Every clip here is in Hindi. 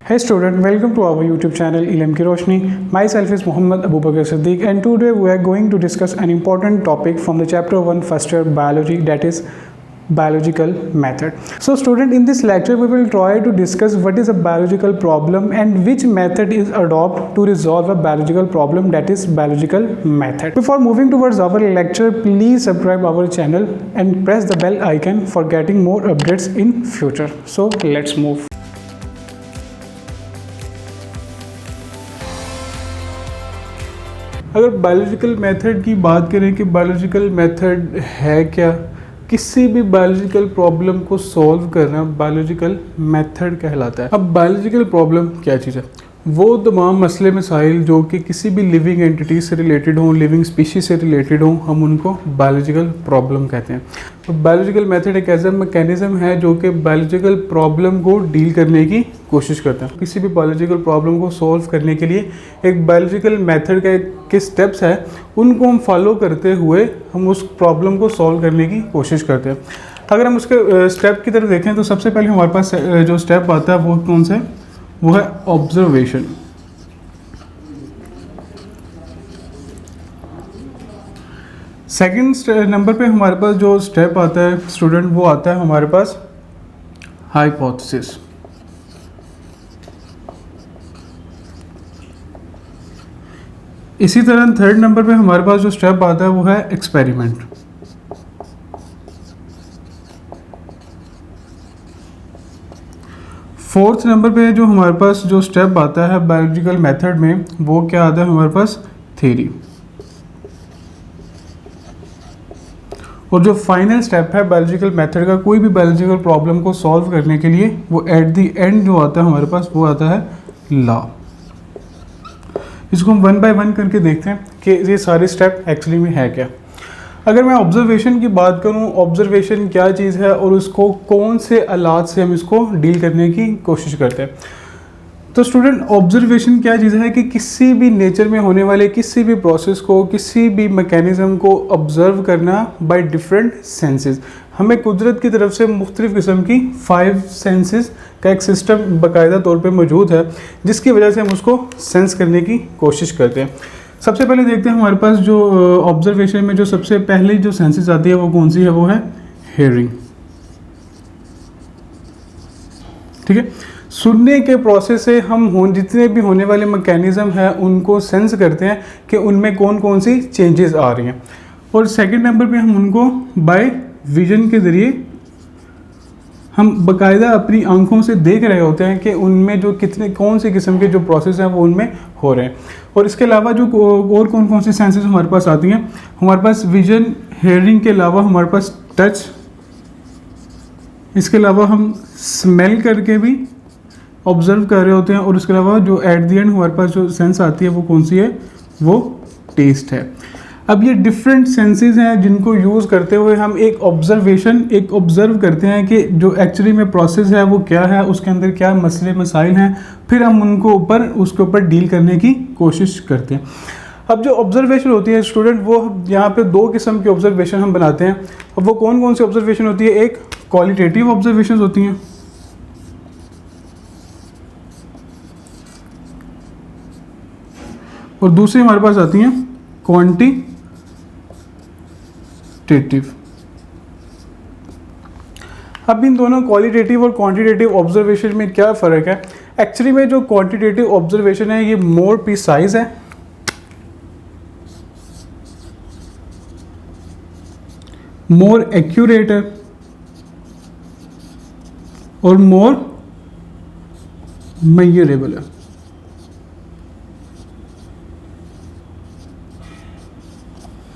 Hey student, welcome to our YouTube channel Ilm Ki Roshni. Myself is Muhammad Abu Bakr Siddiq and today we are going to discuss an important topic from the chapter 1 first year biology, that is biological method. So student, in this lecture we will try to discuss what is a biological problem and which method is adopted to resolve a biological problem, that is biological method. Before moving towards our lecture, please subscribe our channel and press the bell icon for getting more updates in future. So let's move. अगर बायोलॉजिकल मेथड की बात करें कि बायोलॉजिकल मेथड है क्या, किसी भी बायोलॉजिकल प्रॉब्लम को सॉल्व करना बायोलॉजिकल मेथड कहलाता है। अब बायोलॉजिकल प्रॉब्लम क्या चीज़ है? वो तमाम मसले मसाइल जो कि किसी भी लिविंग एंटिटी से रिलेटेड हों, लिविंग स्पीशीज से रिलेटेड हों, हम उनको बायोलॉजिकल प्रॉब्लम कहते हैं। तो बायोलॉजिकल मेथड एक ऐसा मैकेनिज्म है जो कि बायोलॉजिकल प्रॉब्लम को डील करने की कोशिश करता है। किसी भी बायोलॉजिकल प्रॉब्लम को सॉल्व करने के लिए एक बायोलॉजिकल मेथड के स्टेप्स है, उनको हम फॉलो करते हुए हम उस प्रॉब्लम को सॉल्व करने की कोशिश करते हैं। अगर हम उसके स्टेप की तरफ देखें तो सबसे पहले हमारे पास जो स्टेप आता है वो कौन सा है? वो है ऑब्जर्वेशन। सेकंड नंबर पे हमारे पास जो स्टेप आता है स्टूडेंट, वो आता है हमारे पास हाइपोथेसिस। इसी तरह थर्ड नंबर पे हमारे पास जो स्टेप आता है वो है एक्सपेरिमेंट। फोर्थ नंबर पे जो हमारे पास जो स्टेप आता है बायोलॉजिकल मेथड में, वो क्या आता है हमारे पास? थ्योरी। और जो फाइनल स्टेप है बायोलॉजिकल मेथड का, कोई भी बायोलॉजिकल प्रॉब्लम को सॉल्व करने के लिए, वो एट द एंड जो आता है हमारे पास वो आता है लॉ। इसको हम वन बाय वन करके देखते हैं कि ये सारे स्टेप एक्चुअली में है क्या। अगर मैं ऑब्जर्वेशन की बात करूं, ऑब्जर्वेशन क्या चीज़ है और उसको कौन से आलात से हम इसको डील करने की कोशिश करते हैं। तो स्टूडेंट, ऑब्जर्वेशन क्या चीज़ है कि किसी भी नेचर में होने वाले किसी भी प्रोसेस को, किसी भी मैकेनिज्म को ऑब्जर्व करना बाय डिफरेंट सेंसेस। हमें कुदरत की तरफ से मुख्तलिफ़ किस्म की 5 सेंसेस का एक सिस्टम बाकायदा तौर पे मौजूद है, जिसकी वजह से हम उसको सेंस करने की कोशिश करते हैं। सबसे पहले देखते हैं हमारे पास जो ऑब्जर्वेशन में जो सबसे पहले जो सेंसेस आती है वो कौन सी है? वो है हेयरिंग। ठीक है, सुनने के प्रोसेस से हम जितने भी होने वाले मैकेनिज्म हैं उनको सेंस करते हैं कि उनमें कौन कौन सी चेंजेस आ रही हैं। और सेकंड नंबर पे हम उनको बाय विजन के ज़रिए हम बाकायदा अपनी आंखों से देख रहे होते हैं कि उनमें जो कौन से किस्म के जो प्रोसेस हैं वो उनमें हो रहे हैं। और इसके अलावा जो और कौन कौन सी सेंसेस हमारे पास आती हैं, हमारे पास विजन, हेयरिंग के अलावा हमारे पास टच, इसके अलावा हम स्मेल करके भी ऑब्जर्व कर रहे होते हैं। और उसके अलावा जो एट द एंड हमारे पास जो सेंस आती है वो कौन सी है? वो टेस्ट है। अब ये डिफरेंट सेंसेस हैं जिनको यूज़ करते हुए हम एक ऑब्जर्व करते हैं कि जो एक्चुअली में प्रोसेस है वो क्या है, उसके अंदर क्या मसले मसाइल हैं, फिर हम उसके ऊपर डील करने की कोशिश करते हैं। अब जो ऑब्जर्वेशन होती है स्टूडेंट, वो यहाँ पे 2 किस्म की ऑब्जर्वेशन हम बनाते हैं। अब वो कौन कौन सी ऑब्जर्वेशन होती है? एक क्वालिटेटिव ऑब्जर्वेशन होती हैं, और दूसरी हमारे पास आती हैं क्वांटिटेटिव। अब इन दोनों क्वालिटेटिव और क्वांटिटेटिव ऑब्जर्वेशन में क्या फ़र्क है? एक्चुअली में जो क्वांटिटेटिव ऑब्जर्वेशन है ये मोर प्रिसाइज है, मोर एक्यूरेट है और मोर मेजरेबल है।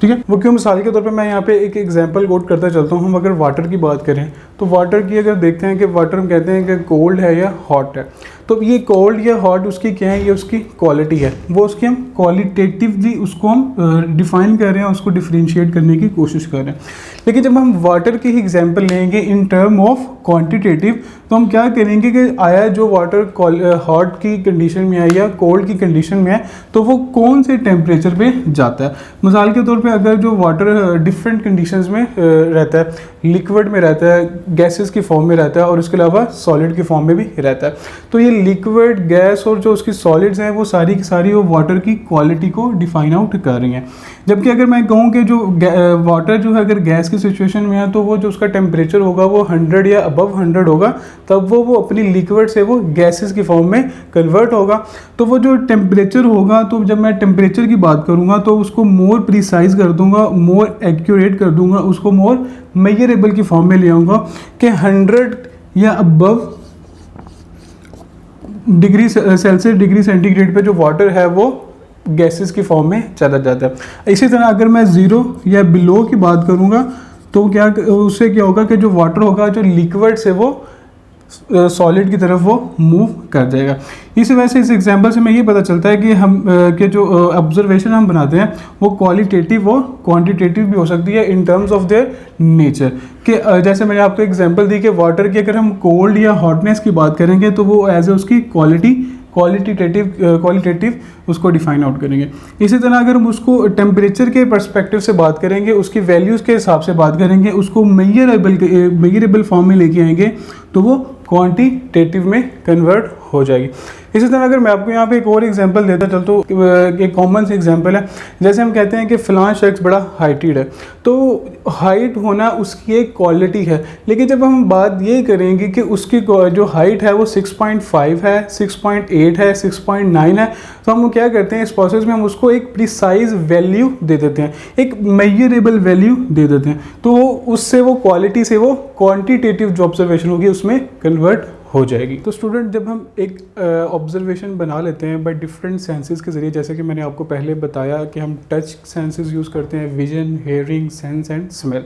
ठीक है, वो क्यों? मिसाल के तौर पे मैं यहाँ पे एक एग्जांपल कोट करता चलता हूँ। हम अगर वाटर की बात करें तो वाटर की अगर देखते हैं कि वाटर हम कहते हैं कि कोल्ड है या हॉट है, तो ये कोल्ड या हॉट उसकी क्या है? ये उसकी क्वालिटी है। वो उसकी हम क्वालिटेटिवली उसको हम डिफाइन कर रहे हैं, उसको डिफरेंशिएट करने की कोशिश कर रहे हैं। लेकिन जब हम वाटर की ही एग्जांपल लेंगे इन टर्म ऑफ क्वांटिटेटिव, तो हम क्या करेंगे कि आया जो वाटर हॉट की कंडीशन में है या कोल्ड की कंडीशन में है, तो वो कौन से टेम्परेचर पे जाता है। मिसाल के तौर पे अगर जो वाटर डिफरेंट कंडीशंस में रहता है, लिक्विड में रहता है, गैसेस की फॉर्म में रहता है और उसके अलावा सॉलिड की फॉर्म में भी रहता है, तो ये लिक्विड, गैस और जो उसकी सॉलिड्स हैं वो सारी की सारी वो वाटर की क्वालिटी को डिफाइन आउट कर रही हैं। जबकि अगर मैं कहूँ कि जो वाटर जो है अगर गैस की सिचुएशन में है तो वो जो उसका टेम्परेचर होगा वो 100 या अबव 100 होगा, तब वो अपनी लिक्विड से वो गैसेस की फॉर्म में कन्वर्ट होगा। तो वो जो टेम्परेचर होगा, तो जब मैं टेम्परेचर की बात करूँगा तो उसको मोर प्रिसाइज कर दूंगा, मोर एक्यूरेट कर दूंगा, उसको मोर मेजरेबल की फॉर्म में ले आऊँगा कि 100 या above degree Celsius, degree centigrade पे जो वाटर है वो गैसेस की फॉर्म में चला जाता है। इसी तरह अगर मैं 0 या बिलो की बात करूँगा तो क्या उससे क्या होगा कि जो वाटर होगा जो लिक्विड से वो सॉलिड की तरफ वो मूव कर जाएगा। इस वजह से इस एग्जांपल से हमें ये पता चलता है कि हम कि जो ऑब्जर्वेशन हम बनाते हैं वो क्वालिटेटिव और क्वांटिटेटिव भी हो सकती है in terms of their nature. कि जैसे मैंने आपको एग्जांपल दी कि वाटर की अगर हम कोल्ड या हॉटनेस की बात करेंगे तो वो एज ए उसकी क्वालिटेटिव उसको डिफाइन आउट करेंगे। इसी तरह अगर हम उसको टेम्परेचर के पर्सपेक्टिव से बात करेंगे, उसकी वैल्यूज़ के हिसाब से बात करेंगे, उसको मेजरेबल फॉर्म में लेके आएंगे तो वो क्वांटिटेटिव में कन्वर्ट हो जाएगी। इसी तरह अगर मैं आपको यहाँ पे एक और एग्जांपल देता चल तो एक कॉमन सी एग्जांपल है, जैसे हम कहते हैं कि फ़लाँ शख्स बड़ा हाइटेड है, तो हाइट होना उसकी एक क्वालिटी है। लेकिन जब हम बात ये करेंगे कि उसकी जो हाइट है वो 6.5 है, 6.8 है, 6.9 है, तो हम क्या करते हैं इस प्रोसेस में हम उसको एक प्रिसाइज वैल्यू दे देते हैं, एक मेजरेबल वैल्यू दे देते हैं, तो उससे वो क्वालिटी से वो क्वांटिटेटिव जो ऑब्जर्वेशन होगी उसमें कन्वर्ट हो जाएगी। तो स्टूडेंट जब हम एक ऑब्जर्वेशन बना लेते हैं बाय डिफरेंट सेंसेस के ज़रिए, जैसे कि मैंने आपको पहले बताया कि हम टच सेंसेस यूज़ करते हैं, vision, hearing, sense and smell.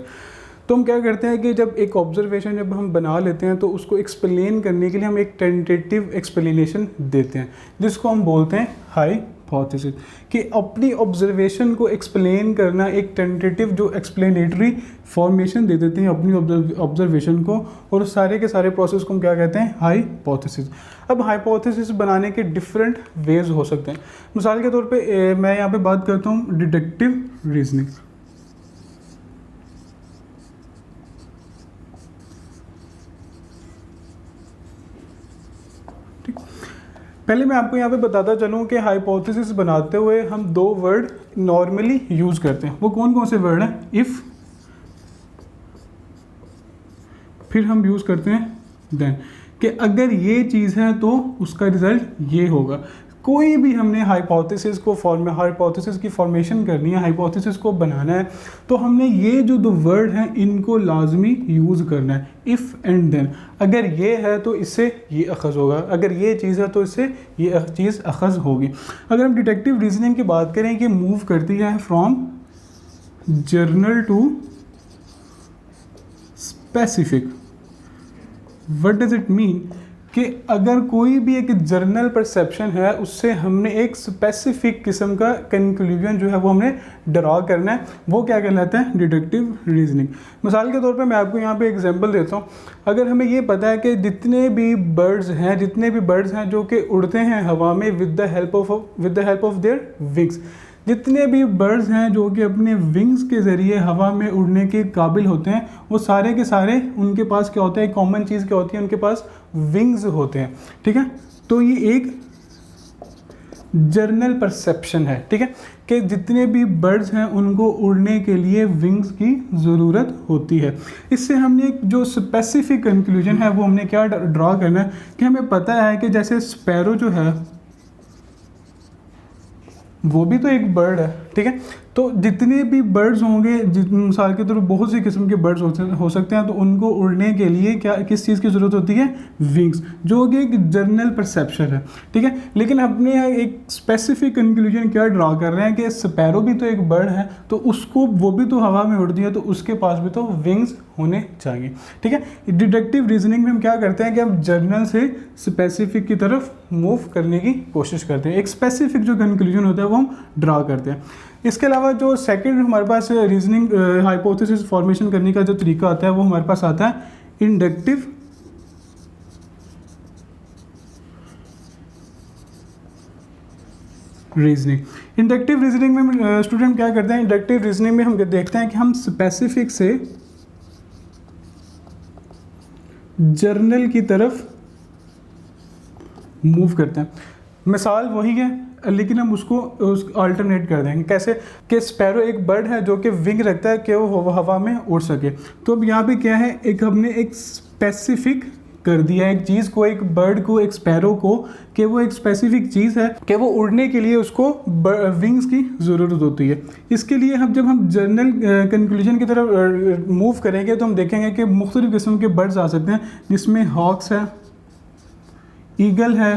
तो हम क्या करते हैं कि जब एक ऑब्जर्वेशन जब हम बना लेते हैं तो उसको एक्सप्लेन करने के लिए हम एक टेंटेटिव एक्सप्लेनेशन देते हैं जिसको हम बोलते हैं हाइपोथेसिस। कि अपनी ऑब्जर्वेशन को एक्सप्लेन करना एक टेंटेटिव जो एक्सप्लेनेटरी फॉर्मेशन दे देते हैं अपनी ऑब्जर्वेशन को, और सारे के सारे प्रोसेस को हम क्या कहते हैं हाइपोथेसिस। अब हाइपोथेसिस बनाने के डिफरेंट वेज हो सकते हैं। मिसाल के तौर पे मैं यहाँ पे बात करता हूँ डिडक्टिव रीजनिंग। पहले मैं आपको यहाँ पे बताता चलूँ कि हाइपोथेसिस बनाते हुए हम दो वर्ड नॉर्मली यूज़ करते हैं। वो कौन कौन से वर्ड हैं? इफ़, फिर हम यूज़ करते हैं देन, कि अगर ये चीज़ है तो उसका रिजल्ट ये होगा। कोई भी हमने हाइपोथेसिस की फॉर्मेशन करनी है, हाइपोथेसिस को बनाना है, तो हमने ये जो दो वर्ड हैं इनको लाजमी यूज़ करना है, इफ़ एंड देन। अगर ये है तो इससे ये अखज़ होगा, अगर ये चीज़ है तो इससे ये चीज़ अखज़ होगी। अगर हम डिडक्टिव रीजनिंग की बात करें कि मूव करती है from general to specific. What does it mean? कि अगर कोई भी एक जर्नल परसेप्शन है उससे हमने एक स्पेसिफिक किस्म का कंक्लूजन जो है वो हमने ड्रा करना है, वो क्या कहलाता है? Deductive reasoning. मिसाल के तौर पे मैं आपको यहाँ पे एग्जांपल देता हूँ। अगर हमें ये पता है कि जितने भी बर्ड्स हैं जो कि उड़ते हैं हवा में with the help of their wings, जितने भी बर्ड्स हैं जो कि अपने विंग्स के ज़रिए हवा में उड़ने के काबिल होते हैं, वो सारे के सारे उनके पास क्या होता है? एक कॉमन चीज़ क्या होती है? उनके पास विंग्स होते हैं। ठीक है, तो ये एक जर्नल परसेप्शन है। ठीक है, कि जितने भी बर्ड्स हैं उनको उड़ने के लिए विंग्स की ज़रूरत होती है। इससे हमने एक जो स्पेसिफिक कंक्लूजन है वो हमने क्या ड्रा करना है कि हमें पता है कि जैसे स्पैरो जो है वो भी तो एक बर्ड है। ठीक है, तो जितने भी बर्ड्स होंगे, मिसाल के तौर पर बहुत सी किस्म के बर्ड्स हो सकते हैं, तो उनको उड़ने के लिए किस चीज़ की ज़रूरत होती है? विंग्स, जो कि एक जर्नल परसेप्शन है। ठीक है, लेकिन अपने एक स्पेसिफिक कंक्लूजन क्या ड्रा कर रहे हैं कि स्पैरो भी तो एक बर्ड है, तो उसको वो भी तो हवा में उड़ती है, तो उसके पास भी तो विंग्स होने चाहिए। ठीक है, डिडक्टिव रीजनिंग में हम क्या करते हैं कि हम जर्नल से स्पेसिफिक की तरफ मूव करने की कोशिश करते हैं, एक स्पेसिफिक जो कंक्लूजन होता है वो हम ड्रा करते हैं। इसके अलावा जो सेकंड हमारे पास रीजनिंग हाइपोथेसिस फॉर्मेशन करने का जो तरीका आता है वो हमारे पास आता है इंडक्टिव रीजनिंग। इंडक्टिव रीजनिंग में स्टूडेंट क्या करते हैं? इंडक्टिव रीजनिंग में हम देखते हैं कि हम स्पेसिफिक से जर्नल की तरफ मूव करते हैं। मिसाल वही है लेकिन हम उसको अल्टरनेट कर देंगे। कैसे कि स्पैरो एक बर्ड है जो कि विंग रखता है कि वो हवा में उड़ सके। तो अब यहाँ पे क्या है, एक हमने एक स्पेसिफिक कर दिया एक चीज़ को, एक बर्ड को, एक स्पैरो को, कि वो एक स्पेसिफिक चीज़ है कि वो उड़ने के लिए उसको विंग्स की ज़रूरत होती है। इसके लिए हम जब हम जनरल कंक्लूजन की तरफ मूव करेंगे तो हम देखेंगे कि मुख्तलिफ़ किस्म के बर्ड्स आ सकते हैं, जिसमें हॉक्स है, ईगल है,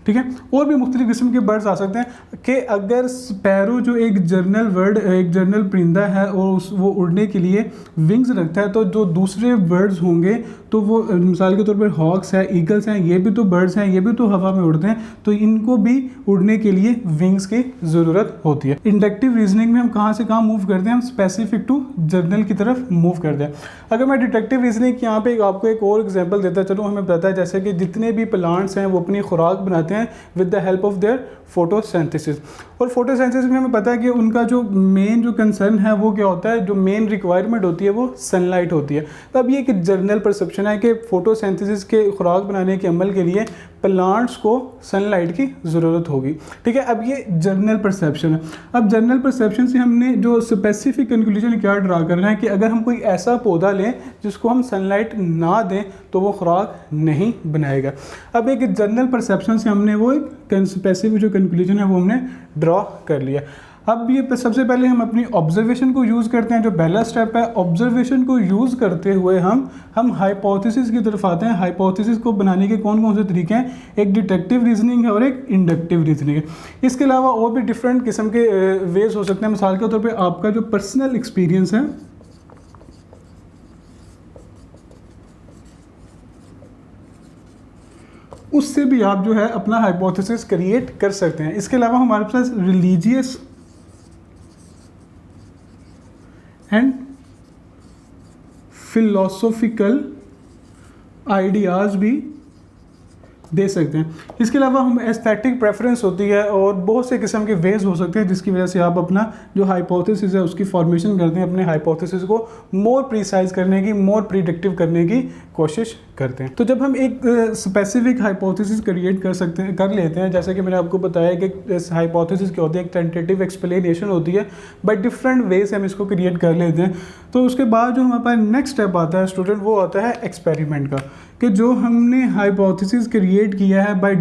ठीक है, और भी मुख्तलिफ़ किस्म के बर्ड्स आ सकते हैं। कि अगर स्पैरो जो एक जनरल परिंदा है और वो उड़ने के लिए विंग्स रखता है, तो जो दूसरे बर्ड्स होंगे तो वो मिसाल के तौर पर हॉक्स है, ईगल्स हैं, ये भी तो बर्ड्स हैं, ये भी तो हवा में उड़ते हैं, तो इनको भी उड़ने के लिए विंग्स की ज़रूरत होती है। इंडक्टिव रीजनिंग में हम कहाँ से कहाँ मूव करते हैं, हम स्पेसिफिक टू जनरल की तरफ मूव करते हैं। अगर मैं डिडक्टिव रीजनिंग यहाँ पे आपको एक और एग्जांपल देता चलूँ, हमें पता है जैसे कि जितने भी प्लांट्स हैं वो अपनी खुराक बनाते हैं with the help of their photosynthesis. और फोटोसिंथेसिस में हमें पता है कि उनका जो मेन जो कंसर्न है वो क्या होता है, जो मेन रिक्वायरमेंट होती है वो सनलाइट होती है। तब ये एक जनरल परसेप्शन है कि फोटोसिंथेसिस के खुराक बनाने के अमल के लिए प्लांट्स को सनलाइट की ज़रूरत होगी, ठीक है। अब ये जनरल परसेप्शन है। अब जनरल परसेप्शन से हमने जो स्पेसिफिक कंक्लूजन क्या ड्रा करना है कि अगर हम कोई ऐसा पौधा लें जिसको हम सनलाइट ना दें तो वो खुराक नहीं बनाएगा। अब एक जनरल परसेप्शन से हमने वो एक स्पेसिफिक जो कंक्लूजन है वो हमने ड्रॉ कर लिया। अब ये सबसे पहले हम अपनी ऑब्जर्वेशन को यूज़ करते हैं, जो पहला स्टेप है। ऑब्जर्वेशन को यूज़ करते हुए हम हाइपोथेसिस की तरफ आते हैं। हाइपोथेसिस को बनाने के कौन कौन से तरीके हैं, एक डिडक्टिव रीजनिंग है और एक इंडक्टिव रीजनिंग है। इसके अलावा और भी डिफरेंट किस्म के वेज हो सकते हैं। मिसाल के तौर पर आपका जो पर्सनल एक्सपीरियंस है उससे भी आप जो है अपना हाइपोथेसिस क्रिएट कर सकते हैं। इसके अलावा हमारे पास रिलीजियस एंड फिलोसॉफिकल आइडियाज़ भी दे सकते हैं। इसके अलावा हम एस्थेटिक प्रेफरेंस होती है और बहुत से किस्म के वेज हो सकते हैं जिसकी वजह से आप अपना जो हाइपोथेसिस है उसकी फॉर्मेशन करते हैं, अपने हाइपोथेसिस को मोर प्रिसाइज करने की, मोर प्रिडिक्टिव करने की कोशिश करते हैं। तो जब हम एक स्पेसिफिक हाइपोथेसिस क्रिएट कर लेते हैं, जैसे कि मैंने आपको बताया कि इस हाइपोथेसिस क्या होती है, एक टेंटेटिव एक्सप्लेनेशन होती है, बाय डिफरेंट वे से हम इसको क्रिएट कर लेते हैं। तो उसके बाद जो हमारे पास नेक्स्ट स्टेप आता है स्टूडेंट, वो आता है एक्सपेरिमेंट का, कि जो हमने हाइपोथेसिस क्रिएट किया है by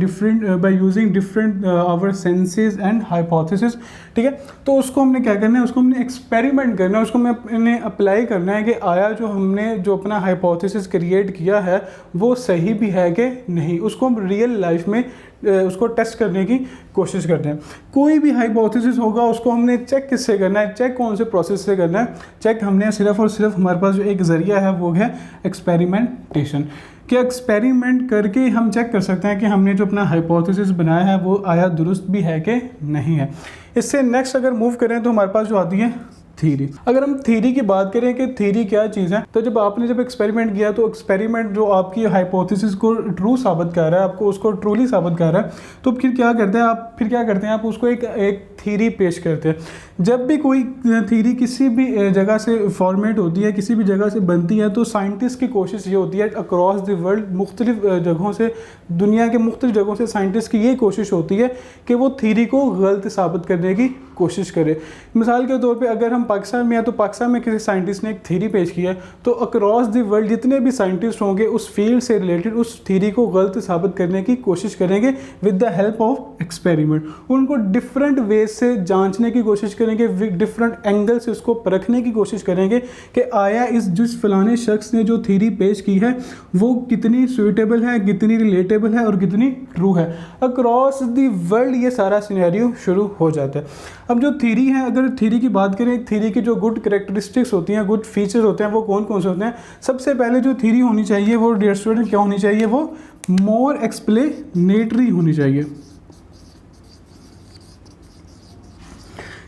using different our senses and hypothesis, ठीक है। तो उसको हमने क्या करना है, उसको हमने एक्सपेरिमेंट करना है, उसको हमने अप्लाई करना है कि आया जो हमने जो अपना हाइपोथेसिस क्रिएट किया है वो सही भी है कि नहीं। उसको हम रियल लाइफ में उसको टेस्ट करने की कोशिश करते हैं। कोई भी हाइपोथेसिस होगा उसको हमने चेक किससे करना है, चेक कौन से प्रोसेस से करना है, चेक हमने सिर्फ और सिर्फ हमारे पास जो एक ज़रिया है वो है एक्सपेरिमेंटेशन। कि एक्सपेरिमेंट करके हम चेक कर सकते हैं कि हमने जो अपना हाइपोथेसिस बनाया है वो आया दुरुस्त भी है कि नहीं है। इससे नेक्स्ट अगर मूव करें तो हमारे पास जो आती है थ्योरी। अगर हम थ्योरी की बात करें कि थ्योरी क्या चीज़ है, तो जब आपने एक्सपेरिमेंट किया तो एक्सपेरिमेंट जो आपकी हाइपोथेसिस को ट्रू साबित कर रहा है, आपको उसको ट्रूली साबित कर रहा है, तो फिर क्या करते हैं आप उसको एक थ्योरी पेश करते हैं। जब भी कोई थ्योरी किसी भी जगह से फॉर्मेट होती है, किसी भी जगह से बनती है, तो साइंटिस्ट की कोशिश ये होती है अक्रॉस द वर्ल्ड, मुख्तलिफ जगहों से, दुनिया के मुख्तलिफ जगहों से साइंटिस्ट की ये कोशिश होती है कि वो थ्योरी को गलत साबित करने की कोशिश करे। मिसाल के तौर पे अगर हम पाकिस्तान में हैं तो पाकिस्तान में किसी साइंटिस्ट ने एक थ्योरी पेश किया है, तो अक्रॉस द वर्ल्ड जितने भी साइंटिस्ट होंगे उस फील्ड से रिलेटेड उस थ्योरी को गलत साबित करने की कोशिश करेंगे with the help of experiment. उनको डिफरेंट वेज से जांचने की कोशिश करेंगे, डिफरेंट एंगल से उसको परखने की कोशिश करेंगे कि आया जिस फलाने शख्स ने जो थ्योरी पेश की है वो कितनी सूटेबल है, कितनी रिलेटेबल है और कितनी ट्रू है। अक्रॉस द वर्ल्ड ये सारा सिनेरियो शुरू हो जाता है। अब जो थ्योरी है, अगर थ्योरी की बात करें, थ्योरी की जो गुड कैरेक्टरिस्टिक्स होती हैं, गुड फीचर्स होते हैं, वो कौन कौन से होते हैं। सबसे पहले जो थ्योरी होनी चाहिए वो डियर स्टूडेंट क्या होनी चाहिए, वो मोर एक्सप्लेनेटरी होनी चाहिए,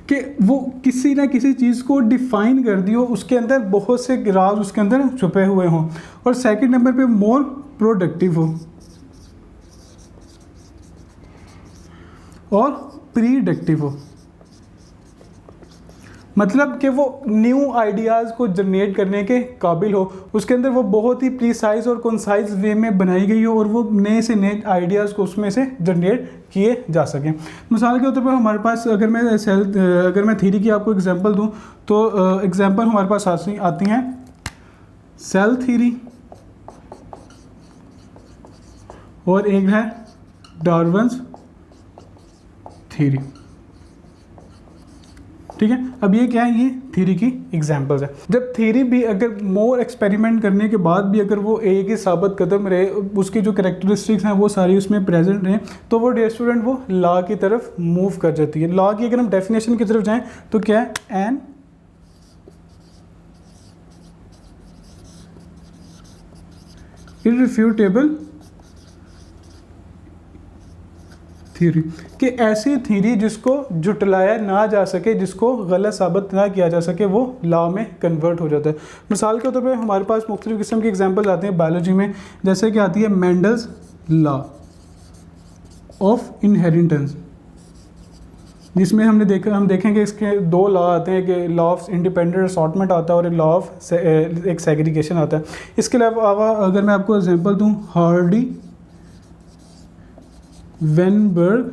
कि वो किसी ना किसी चीज़ को डिफाइन कर दियो, उसके अंदर बहुत से राज उसके अंदर छुपे हुए हों। और सेकंड नंबर पे मोर प्रोडक्टिव हो और प्रीडिक्टिव हो। मतलब कि वो न्यू आइडियाज़ को जनरेट करने के काबिल हो, उसके अंदर वो बहुत ही प्रिसाइज और कंसाइज वे में बनाई गई हो और वो नए से नए आइडियाज़ को उसमें से जनरेट किए जा सकें। मिसाल के तौर पर हमारे पास अगर मैं थ्योरी की आपको एग्जांपल दूं तो एग्जांपल हमारे पास आती हैं सेल थ्योरी और एक है डार्विन्स थ्योरी। ठीक है, अब ये क्या है, ये थ्योरी की एग्जांपल्स है। जब थ्योरी भी अगर मोर एक्सपेरिमेंट करने के बाद भी अगर वो एक ही साबित कदम रहे, उसकी जो कैरेक्टरिस्टिक्स हैं वो सारी उसमें प्रेजेंट रहे, तो वो स्टूडेंट वो लॉ की तरफ मूव कर जाती है। लॉ की अगर हम डेफिनेशन की तरफ जाएं तो क्या है, एन इररिफ्यूटेबल थ्योरी, कि ऐसी थ्योरी जिसको जुटलाया ना जा सके, जिसको गलत साबित ना किया जा सके, वो लॉ में कन्वर्ट हो जाता है। मिसाल के तौर पे हमारे पास मुख्तलिफ किस्म के एग्जांपल्स आते हैं बायोलॉजी में, जैसे कि आती है मेंडल्स लॉ ऑफ इनहेरिटेंस, जिसमें हम देखेंगे इसके दो लॉ आते हैं कि लॉ ऑफ इंडिपेंडेंट असॉर्टमेंट आता है और लॉ ऑफ एक सेग्रीगेशन आता है। इसके अलावा अगर मैं आपको एग्जांपल दूं, हार्डी वेनबर्ग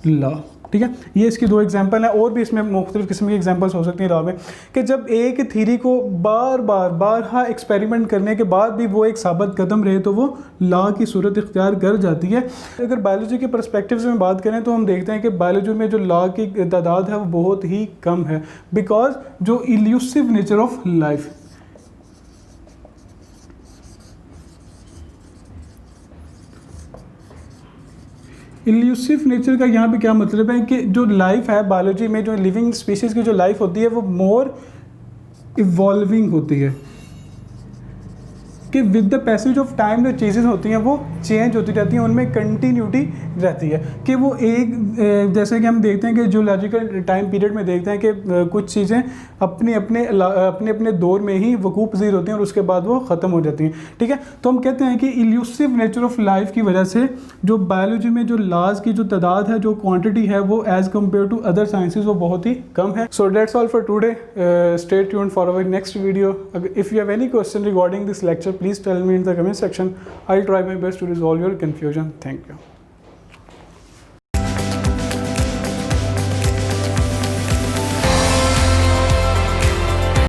लॉ, ठीक है, ये इसकी दो एग्जांपल हैं। और भी इसमें मुख्तलिफ किस्म की एग्जांपल्स हो सकती हैं लॉ में, कि जब एक थ्योरी को बार एक्सपेरिमेंट करने के बाद भी वो एक साबित कदम रहे तो वो लॉ की सूरत इख्तियार कर जाती है। अगर बायोलॉजी के पर्सपेक्टिव में बात करें तो हम देखते हैं कि बायोलॉजी में जो लॉ की तादाद है वो बहुत ही कम है, बिकॉज जो elusive nature of life, elusive nature का यहाँ पे क्या मतलब है कि जो लाइफ है बायोलॉजी में, जो लिविंग स्पीशीज़ की जो लाइफ होती है वो मोर इवॉल्विंग होती है, कि with the passage of time जो चीज़ें होती हैं वो चेंज होती रहती हैं, उनमें कंटिन्यूटी रहती है। कि वो एक जैसे कि हम देखते हैं कि जियोलॉजिकल टाइम पीरियड में देखते हैं कि कुछ चीज़ें अपने अपने दौर में ही वकूफ़ पज़ीर होती हैं और उसके बाद वो ख़त्म हो जाती हैं। ठीक है, तो हम कहते हैं कि इल्यूसिव नेचर ऑफ लाइफ की वजह से जो बायोलॉजी में जो लॉज की जो तादाद है, जो क्वान्टिटी है, वो as compare to other sciences वो बहुत ही कम है। So that's all for today, stay tuned for our next video. If you have any question regarding this lecture, please tell me in the comment section. I'll try my best to resolve your confusion. Thank you.